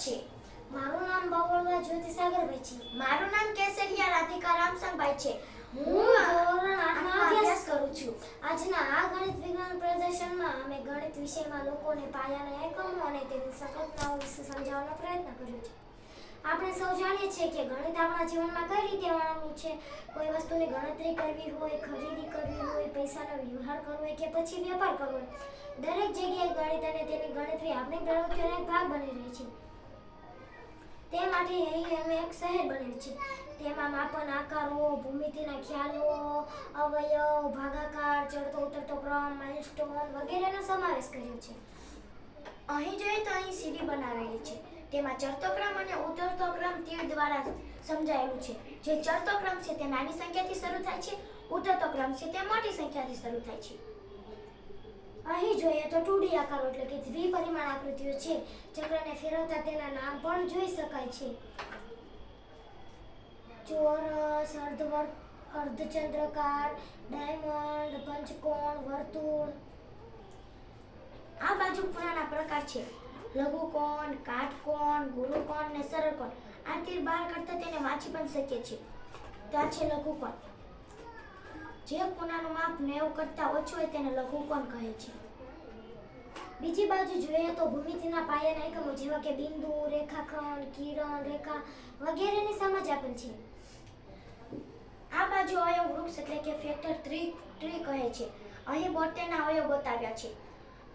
છે? મારું નામ બાવળવા જ્યોતિ સાગરભાઈ છે. મારું નામ કેસરિયા રાધિકા રામસંગભાઈ છે. હું ધોરણ 8 માં અભ્યાસ કરું છું. આજના આ ગણિત વિજ્ઞાન પ્રદર્શનમાં અમે ગણિત વિષયમાં લોકોને પાયાના એકમો અને તેની સંકલ્પનાઓ વિશે સમજાવવાનો પ્રયત્ન કર્યો છે. આપણે સૌ જાણીએ છીએ કે ગણિત આપણા જીવનમાં કઈ રીતે વર્ણવવું છે. કોઈ વસ્તુની ગણતરી કરવી હોય, ખરીદી કરવી હોય, પૈસાનો વ્યવહાર કરવો હોય કે પછી વેપાર કરવો હોય, દરેક જગ્યાએ ગણિત અને તેની ગણતરી આપણી પ્રવૃત્તિઓનો એક ભાગ બની રહી છે. તે માટે અહીં અમે એક શહેર બનાવ્યું છે. તેમાં માપન, આકારો, ભૂમિતિના ખ્યાલો, અવયવ, ભાગાકાર, ચડતો ઉતરતો ક્રમ, માઇલસ્ટોન વગેરેનો સમાવેશ કર્યો છે. અહીં જોઈએ તો અહીં સીડી બનાવેલી છે. તેમાં ચડતો ક્રમ અને ઉતરતો ક્રમ તીર દ્વારા સમજાયેલું છે. જે ચડતો ક્રમ છે તે નાની સંખ્યાથી શરૂ થાય છે, ઉતરતો ક્રમ છે તે મોટી સંખ્યાથી શરૂ થાય છે. અહીં જોઈએ તો 2D આકારો એટલે કે દ્વિપરિમાણ આકૃતિઓ છે. ચક્રને ફેરવતા તેના નામ પણ જોઈ શકાય છે. ચોરસ, અર્ધવર્ગ, અર્ધચંદ્રાકાર, ડાયમંડ, પંચકોણ, વર્તુળ. આ બાજુ ખૂણાના પ્રકાર છે: લઘુકોણ, કાટકોણ, ગુરુકોણ અને સરળકોણ. આ તીર બહાર કાઢતા તેને વાંચી પણ શકીએ છીએ. તો આ છે લઘુકોણ. જે ખૂણાનું માપ 90 કરતાં ઓછું હોય તેને લઘુકોણ કહે છે. બીજી બાજુ જોઈએ તો ભૂમિતિના પાયાના એકમો જેવા કે બિંદુ, રેખાખંડ, કિરણ, રેખા વગેરેની સમજ આપેલ છે. આ બાજુ અવયવ વૃક્ષ એટલે કે ફેક્ટર ટ્રી કહે છે. અહીં 72 ના અવયવ બતાવ્યા છે.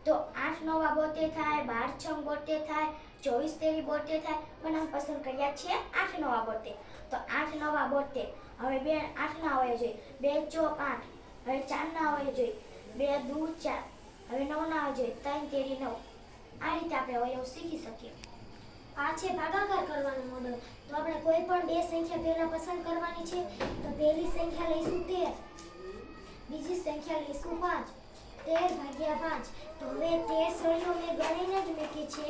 તો 8 નવા 72 થાય, 12 6 72 થાય, 24 તેરી 72 થાય, પણ આમ પસંદ કર્યા છે 8 નવા 72. તો 8 નવા 72. હવે 8 ના અવયવ જોઈએ. 2 ચોક 8. હવે 4 ના અવયવ જોઈએ. 2 દૂ 4. હવે 9 ના અવયવ જોઈએ. 3 તેરી 9. આ રીતે આપણે અવયવ શીખી શકીએ. આ છે ભાગાકાર કરવાનું મોડલ. તો આપણે કોઈ પણ બે સંખ્યા પહેલા પસંદ કરવાની છે. તો પહેલી સંખ્યા લઈશું 13, બીજી સંખ્યા લઈશું 5. 13 ભાગ્યા 5. તો હવે 13 સળીઓ મેં ગણીને જ મૂકી છે.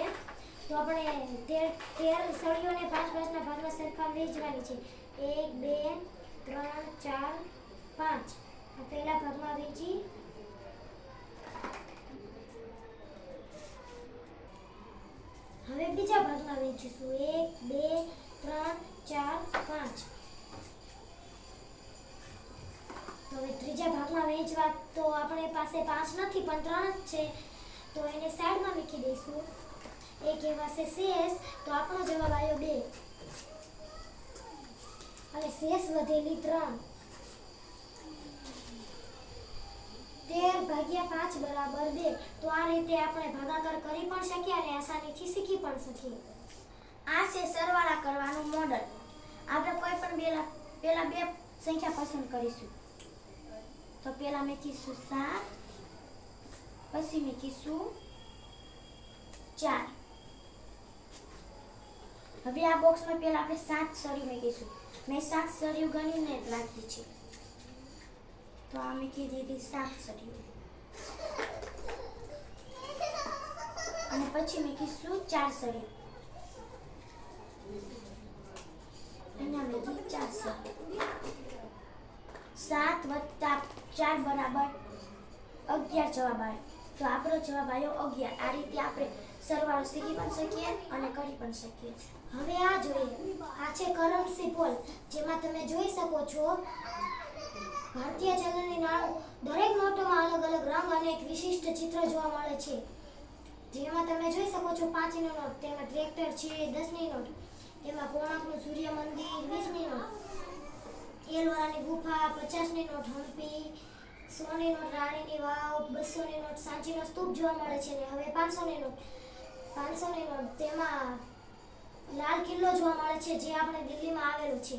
તો આપણે 13 સળીઓને 5 ના ભાગમાં સરખા વહેંચવાની છે. 1 2 3 4 5. આ પહેલા ભાગમાં વહેંચી. હવે બીજા ભાગમાં વહેંચીશું. 1 2 3 4 5. તો હવે ત્રીજા ભાગમાં વહેંચવા તો આપણે પાસે 5 નથી પણ 3 જ છે. તો એને સાઈડમાં મૂકી દઈશું. એક કહેવાશે શેષ. તો આપણો જવાબ આવ્યો 2 અને શેષ વધેલી 3. 13 ભાગ્યા 5 બરાબર 2. તો આ રીતે આપણે ભાગાકાર કરી પણ શકીએ અને આસાનીથી શીખી પણ શકીએ. આ છે સરવાળા કરવાનું મોડલ. આપણે કોઈ પણ પહેલા બે સંખ્યા પસંદ કરીશું. તો પહેલા મૂકીશું 7, પછી મૂકીશું 4. હવે આ બોક્સમાં પહેલા આપણે 7 સળી મૂકીશું. મેં 7 સળીઓ ગણીને જ રાખી છે. તો આ મૂકી દીધી 7 સળીઓ. અને પછી મૂકીશું 4 સળીઓ. અહીંયા મૂકી 4 સળીઓ. 7 વત્તા 4 બરાબર 11 જવાબ આવ્યો. તો આપણો જવાબ આવ્યો 11. આ રીતે આપણે સરવાળો શીખી પણ શકીએ અને કરી પણ શકીએ. હવે આ જોઈએ. આ છે કરન્સી પોલ. જેમાં તમે જોઈ શકો છો ભારતીય ચલણની નાણું. દરેક નોટોમાં અલગ અલગ રંગ અને એક વિશિષ્ટ ચિત્ર જોવા મળે છે. જેમાં તમે જોઈ શકો છો 5 ની નોટ, તેમાં ટ્રેક્ટર છે. 10 ની નોટ, તેમાં કોણાર્કનું સૂર્ય મંદિર. 20 ની નોટ એલોરાની ગુફા. 50 ની નોટ હમ્પી. 100 ની નોટ રાણીની વાવ. 200 ની નોટ સાંચીનો સ્તૂપ જોવા મળે છે. અને હવે 500 ની નોટ. 500 ની નોટ તેમાં લાલ કિલ્લો જોવા મળે છે, જે આપણે દિલ્હીમાં આવેલો છે.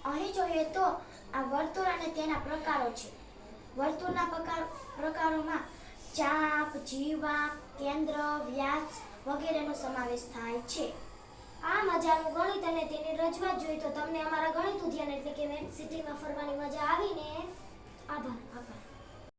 અહીં જોઈએ તો આ વર્તુળ અને તેના પ્રકારો છે. વર્તુળના પ્રકારોમાં ચાપ, જીવા, કેન્દ્ર, વ્યાસ વગેરેનો સમાવેશ થાય છે. આ મજાનું ગણિત અને તેની રજૂઆત જોઈ તો તમને અમારા ગણિત ઉદ્યાન એટલે કે મેથ સિટીમાં ફરવાની મજા આવીને. આભાર.